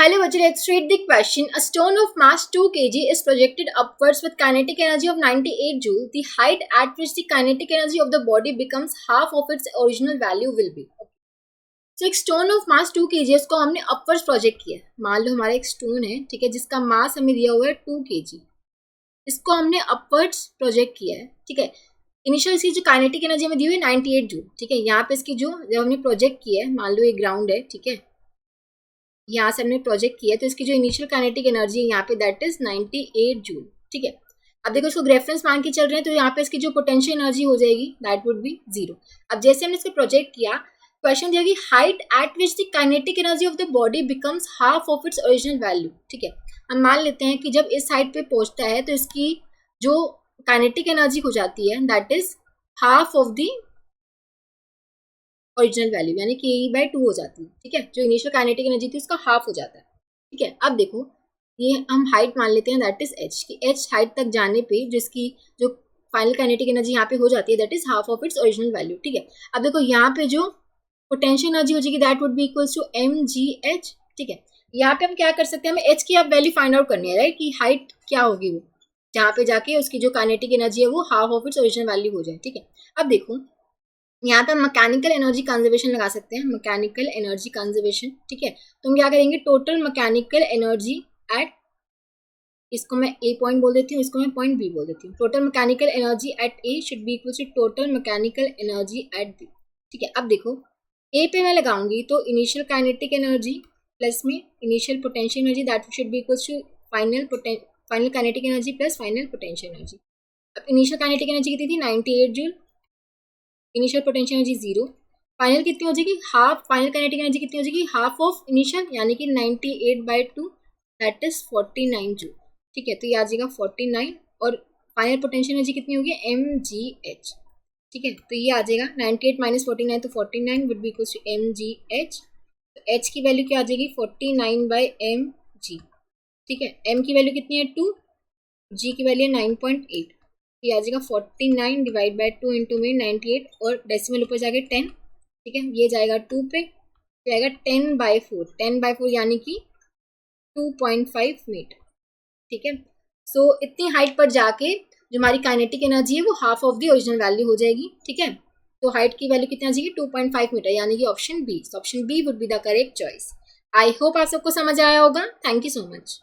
Hello, bachcho, let's read the question. A stone of mass 2 kg is projected upwards with kinetic energy of 98 joule. The height at which the kinetic energy of the body becomes half of its original value will be. So एक stone of mass 2 kg इसको हमने upwards project किया. मान लो हमारा एक stone है, ठीक है, जिसका मास हमें दिया हुआ है 2 kg. इसको हमने अपवर्ड्स प्रोजेक्ट किया है, ठीक है. इनिशियल इसकी जो काइनेटिक एनर्जी हमें दी हुई है 98 जूल, ठीक है. यहाँ पे इसकी जो जब हमने प्रोजेक्ट किया है, मान लो ये ग्राउंड है, ठीक है, यहाँ से हमने प्रोजेक्ट किया तो इसकी जो इनिशियल काइनेटिक एनर्जी है यहाँ पे दैट इज 98 जूल, ठीक है. अब देखो इसको रेफरेंस मान के चल रहे हैं तो यहाँ पे इसकी जो पोटेंशियल एनर्जी हो जाएगी दैट वुड बी 0. अब जैसे हमने इसको प्रोजेक्ट किया, क्वेश्चन दिया कि height eight which the kinetic energy of the body becomes half of its original value, ठीक है. हम मान लेते हैं कि जब इस हाइट पे पहुंचता है तो इसकी जो काइनेटिक एनर्जी हो जाती है that is half of the original value, यानी कि E/2 हो जाती है, ठीक है. जो इनिशियल काइनेटिक एनर्जी थी उसका हाफ हो जाता है, ठीक है. अब देखो ये हम हाइट मान लेते हैं दैट इज h की h हाइट तक जाने पे जिसकी जो फाइनल काइनेटिक एनर्जी यहाँ पे हो जाती है that is half of its original value, ठीक है. अब देखो यहाँ पे जो पोटेंशियल एनर्जी हो जाएगी that would be equals to mgh, ठीक है. यहाँ पे हम क्या कर सकते हैं, हमें h की अब वैल्यू फाइंड आउट करनी है, राइट, कि हाइट क्या होगी वो जहाँ पे जाके उसकी जो काइनेटिक एनर्जी है वो half of its original value हो जाए, ठीक है. अब देखो यहाँ पे मैकेनिकल एनर्जी कंजर्वेशन लगा सकते हैं, मैकेनिकल एनर्जी कंजर्वेशन, ठीक है. तो हम क्या करेंगे, टोटल मैकेनिकल एनर्जी एट, इसको मैं ए पॉइंट बोल देती हूँ, इसको मैं पॉइंट बी बोल देती हूँ. Total mechanical energy at A should be equal to total mechanical energy at B, ठीक है. अब देखो ए पे मैं लगाऊंगी तो इनिशियल काइनेटिक एनर्जी प्लस में initial potential energy that should be equal to final kinetic energy plus final potential energy. अब इनिशियल काइनेटिक एनर्जी कितनी थी 98 joule, initial potential energy 0, final कितनी हो जाएगी हाफ, फाइनल काइनेटिक एनर्जी कितनी हो जाएगी हाफ ऑफ इनिशियल यानी कि 98/2 दैट इज 49 जूल, ठीक है. तो ये आ जाएगा 49 और फाइनल पोटेंशियल एनर्जी कितनी होगी mgh, ठीक है. तो ये आ जाएगा 98 - 49 तो 49 would be equal to mgh. तो h की वैल्यू क्या आ जाएगी 49/mg, ठीक है. m की वैल्यू कितनी है 2, g की वैल्यू है 9.8. ये आ जाएगा 49 डिवाइड बाई 2 इंटू में 98 और डेसिमल ऊपर जाके 10, ठीक है. ये जाएगा 2 पे, जाएगा 10/4, 10/4 यानी कि 2.5 मीटर, ठीक है. सो इतनी हाइट पर जाके जो हमारी काइनेटिक एनर्जी है वो half of the original value हो जाएगी, ठीक है. तो हाइट की वैल्यू कितनी आ जाएगी 2.5 मीटर, यानी कि option B would be the correct choice. I hope आप सबको समझ आया होगा. Thank you so much.